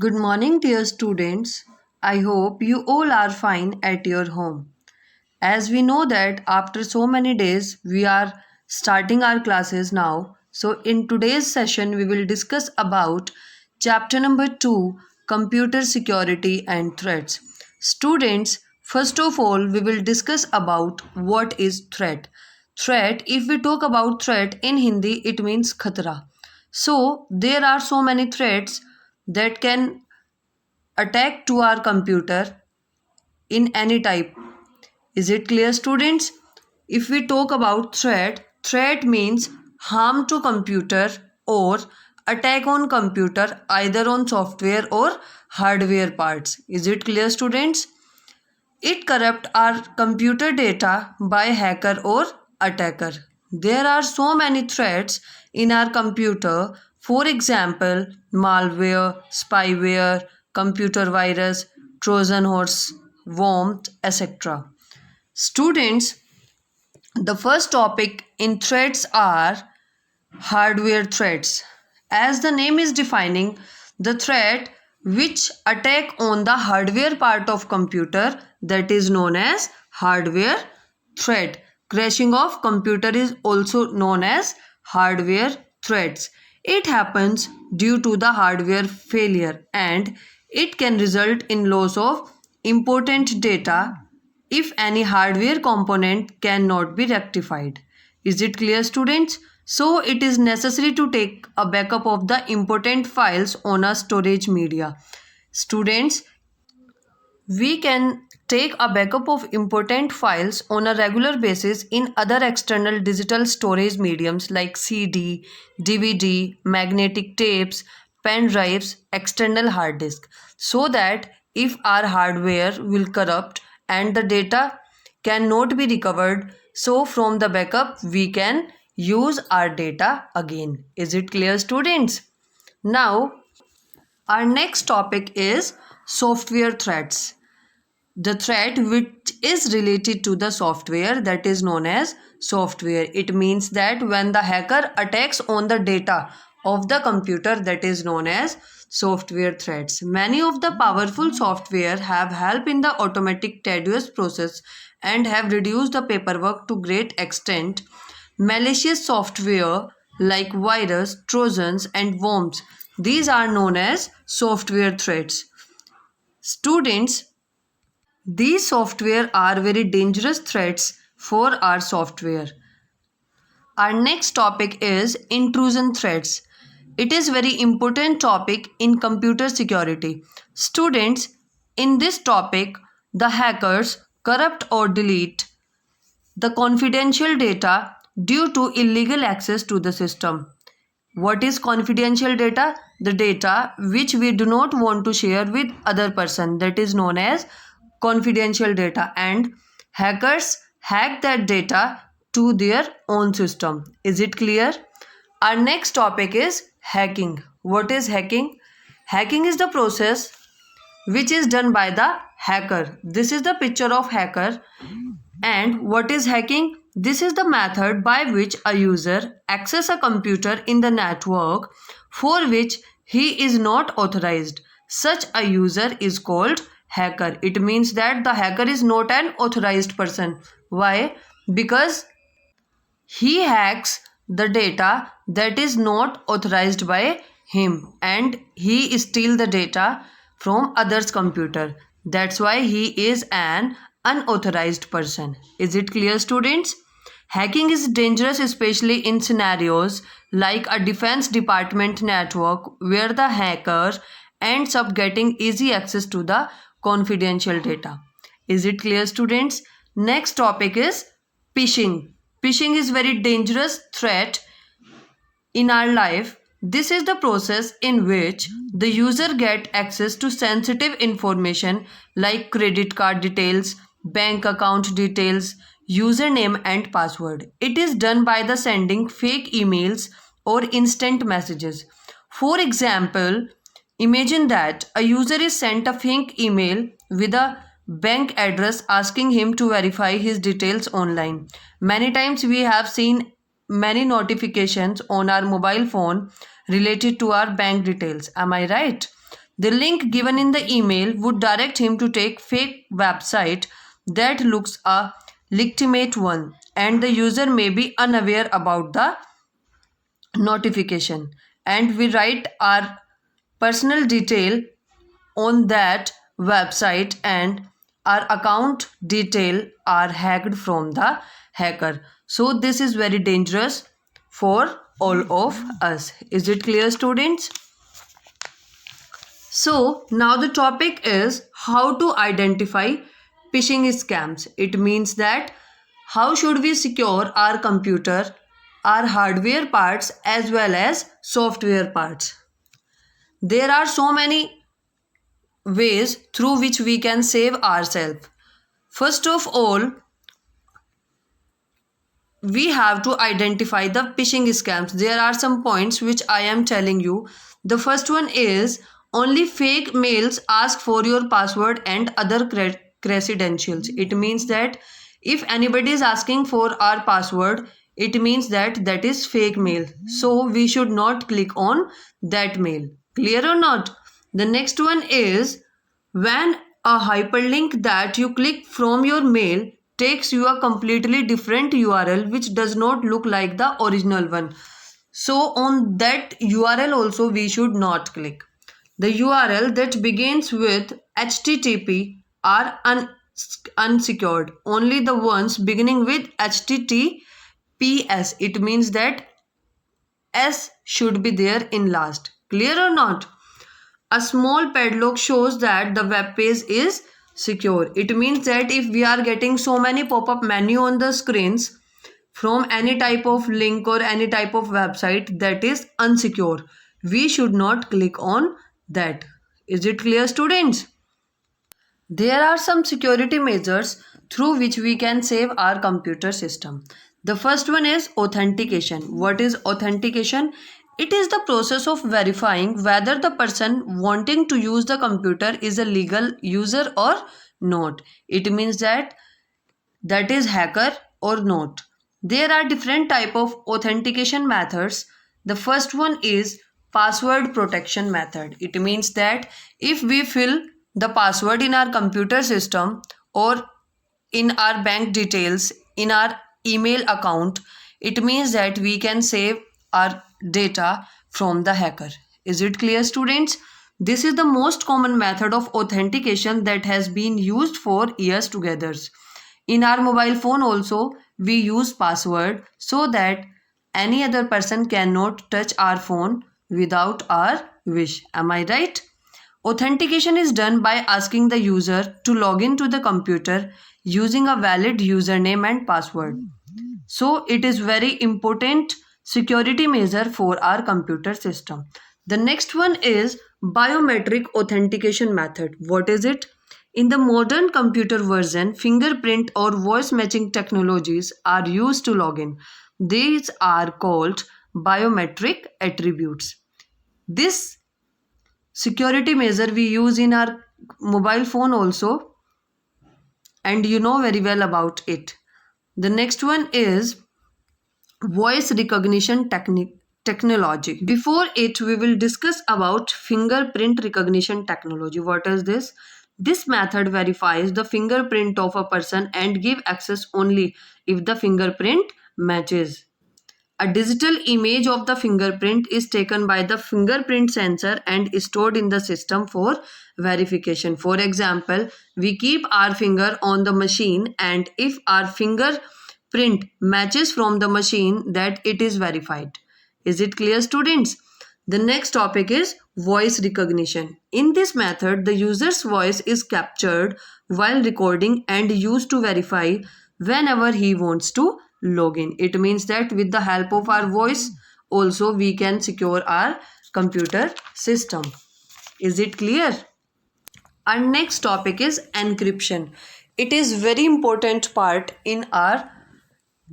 Good morning, dear students. I hope you all are fine at your home. As we know that after so many days, we are starting our classes now. So, in today's session, we will discuss about chapter number 2 Computer Security and Threats. Students, first of all, we will discuss about what is threat. Threat, if we talk about threat in Hindi, it means khatra. So, there are so many threats that can attack to our computer in any type. Is it clear, students? If we talk about threat means harm to computer or attack on computer either on software or hardware parts. Is it clear, students? It corrupt our computer data by hacker or attacker. There are so many threats in our computer. For example, malware, spyware, computer virus, Trojan horse, worm, etc. Students, the first topic in threats are hardware threats. As the name is defining, the threat which attack on the hardware part of computer, that is known as hardware threat. Crashing of computer is also known as hardware threats. It happens due to the hardware failure and it can result in loss of important data if any hardware component cannot be rectified. Is it clear, students? So it is necessary to take a backup of the important files on a storage media. Students, we can take a backup of important files on a regular basis in other external digital storage mediums like CD, DVD, magnetic tapes, pen drives, external hard disk, so that if our hardware will corrupt and the data cannot be recovered, so from the backup we can use our data again. Is it clear, students? Now, our next topic is software threats. The threat which is related to the software, that is known as software. It means that when the hacker attacks on the data of the computer, that is known as software threats. Many of the powerful software have helped in the automatic tedious process and have reduced the paperwork to great extent. Malicious software like virus, trojans and worms, these are known as software threats. Students, these software are very dangerous threats for our software. Our next topic is intrusion threats. It is very important topic in computer security. Students, in this topic, the hackers corrupt or delete the confidential data due to illegal access to the system. What is confidential data? The data which we do not want to share with other person, that is known as confidential data, and hackers hack that data to their own system. Is it clear? Our next topic is hacking. What is hacking? Hacking is the process which is done by the hacker. This is the picture of hacker. And what is hacking? This is the method by which a user access a computer in the network for which he is not authorized. Such a user is called hacker. It means that the hacker is not an authorized person. Why? Because he hacks the data that is not authorized by him and he steals the data from others' computer. That's why he is an unauthorized person. Is it clear, students? Hacking is dangerous especially in scenarios like a defense department network where the hacker ends up getting easy access to the confidential data. Is it clear, students? Next topic is phishing. Phishing is very dangerous threat in our life. This is the process in which the user get access to sensitive information like credit card details, bank account details, username and password. It is done by the sending fake emails or instant messages. For example, imagine that a user is sent a fake email with a bank address asking him to verify his details online. Many times we have seen many notifications on our mobile phone related to our bank details. Am I right? The link given in the email would direct him to take fake website that looks a legitimate one, and the user may be unaware about the notification, and we write our personal detail on that website, and our account detail are hacked from the hacker. So this is very dangerous for all of us. Is it clear, students? So now the topic is how to identify phishing scams. It means that how should we secure our computer, our hardware parts as well as software parts. There are so many ways through which we can save ourselves. First of all, we have to identify the phishing scams. There are some points which I am telling you. The first one is only fake mails ask for your password and other credentials. It means that if anybody is asking for our password, it means that that is fake mail. So we should not click on that mail. Clear or not? The next one is when a hyperlink that you click from your mail takes you a completely different URL which does not look like the original one. So on that URL also we should not click. The URL that begins with HTTP are unsecured. Only the ones beginning with HTTPS. It means that S should be there in last. Clear or not? A small padlock shows that the web page is secure. It means that if we are getting so many pop-up menu on the screens from any type of link or any type of website that is unsecure, we should not click on that. Is it clear, students? There are some security measures through which we can save our computer system. The first one is authentication. What is authentication? It is the process of verifying whether the person wanting to use the computer is a legal user or not. It means that is hacker or not. There are different type of authentication methods. The first one is password protection method. It means that if we fill the password in our computer system or in our bank details, in our email account, it means that we can save our data from the hacker. Is it clear, students? This is the most common method of authentication that has been used for years together. In our mobile phone also, we use password so that any other person cannot touch our phone without our wish. Am I right? Authentication is done by asking the user to log into the computer using a valid username and password. So it is very important security measure for our computer system. The next one is biometric authentication method. What is it? In the modern computer version, fingerprint or voice matching technologies are used to log in. These are called biometric attributes. This security measure we use in our mobile phone also, and you know very well about it. The next one is voice recognition technology. Before it, we will discuss about fingerprint recognition technology. What is this? This method verifies the fingerprint of a person and give access only if the fingerprint matches. A digital image of the fingerprint is taken by the fingerprint sensor and stored in the system for verification. For example, we keep our finger on the machine, and if our fingerprint matches from the machine, that it is verified. Is it clear, students? The next topic is voice recognition. In this method, the user's voice is captured while recording and used to verify whenever he wants to log in. It means that with the help of our voice also we can secure our computer system. Is it clear? Our next topic is encryption. It is very important part in our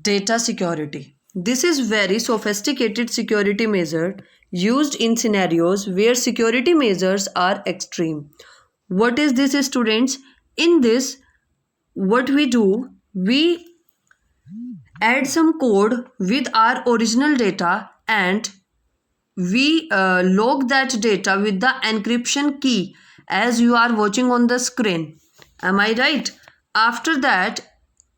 data security. This is very sophisticated security measure used in scenarios where security measures are extreme. What is this, students? In this, what we do, we add some code with our original data and we lock that data with the encryption key, as you are watching on the screen. Am I right? After that,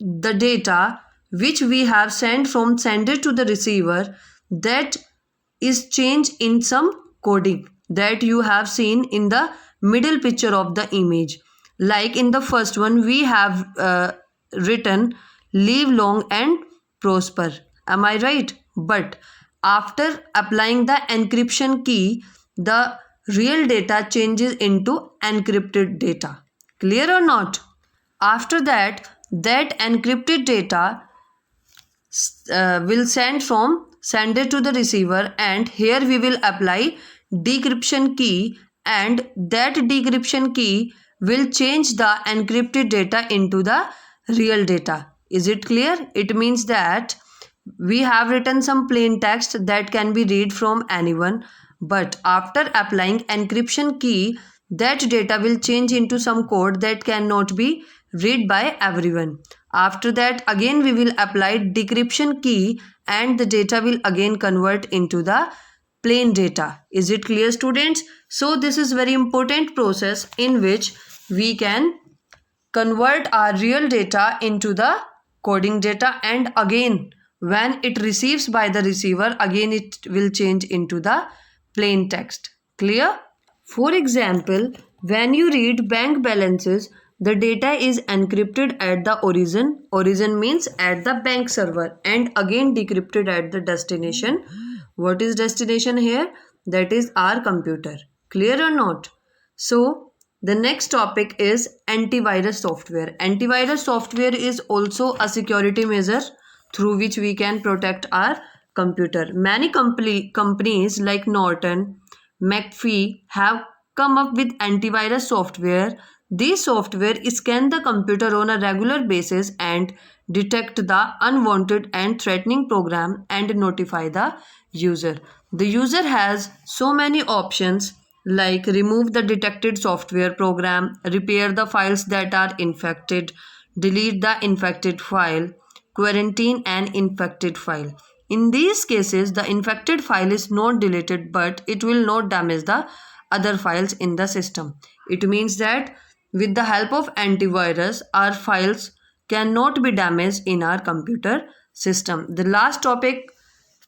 the data which we have sent from sender to the receiver, that is changed in some coding that you have seen in the middle picture of the image. Like in the first one, we have written live long and prosper. Am I right? But after applying the encryption key, the real data changes into encrypted data. Clear or not? After that, that encrypted data will send from sender to the receiver, and here we will apply decryption key, and that decryption key will change the encrypted data into the real data. Is it clear? It means that we have written some plain text that can be read from anyone, but after applying encryption key, that data will change into some code that cannot be read by everyone. After that, again we will apply decryption key, and the data will again convert into the plain data. Is it clear, students? So this is very important process in which we can convert our real data into the coding data, and again when it receives by the receiver, again it will change into the plain text. Clear? For example, when you read bank balances, the data is encrypted at the origin. Origin means at the bank server, and again decrypted at the destination. What is destination here? That is our computer. Clear or not? So the next topic is antivirus software. Antivirus software is also a security measure through which we can protect our computer. Many companies like Norton, McAfee have come up with antivirus software. This software scan the computer on a regular basis and detect the unwanted and threatening program and notify the user. The user has so many options like remove the detected software program, repair the files that are infected, delete the infected file, quarantine an infected file. In these cases, the infected file is not deleted, but it will not damage the other files in the system. It means that with the help of antivirus, our files cannot be damaged in our computer system. The last topic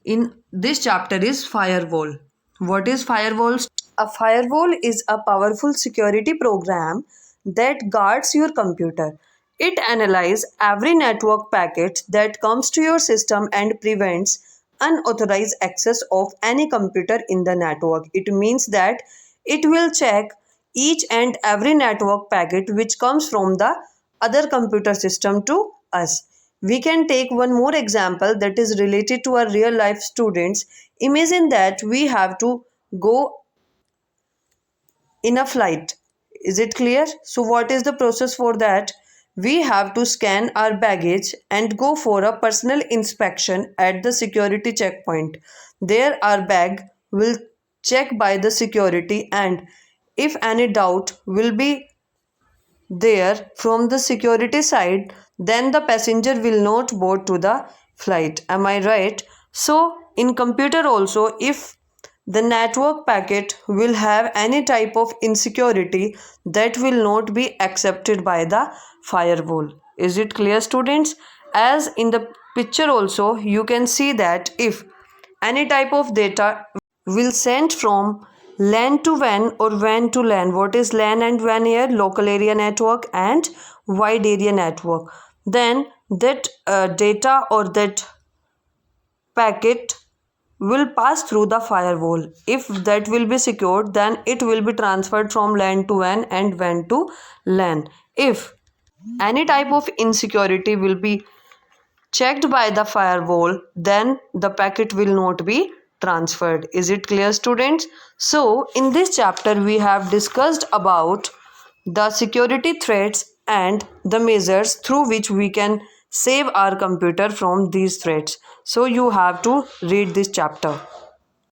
in this chapter is firewall. What is firewall? A firewall is a powerful security program that guards your computer. It analyzes every network packet that comes to your system and prevents unauthorized access of any computer in the network. It means that it will check each and every network packet which comes from the other computer system to us. We can take one more example that is related to our real life students. Imagine that we have to go in a flight. Is it clear? So what is the process for that? We have to scan our baggage and go for a personal inspection at the security checkpoint. There our bag will check by the security, and if any doubt will be there from the security side, then the passenger will not board to the flight. Am I right? So in computer also, if the network packet will have any type of insecurity, that will not be accepted by the firewall. Is it clear, students? As in the picture also, you can see that if any type of data will send from LAN to WAN or WAN to LAN. What is LAN and WAN here? Local area network and wide area network. Then that data or that packet will pass through the firewall. If that will be secured, then it will be transferred from LAN to WAN and WAN to LAN. If any type of insecurity will be checked by the firewall, then the packet will not be transferred. Is it clear, students? So in this chapter we have discussed about the security threats and the measures through which we can save our computer from these threats. So you have to read this chapter.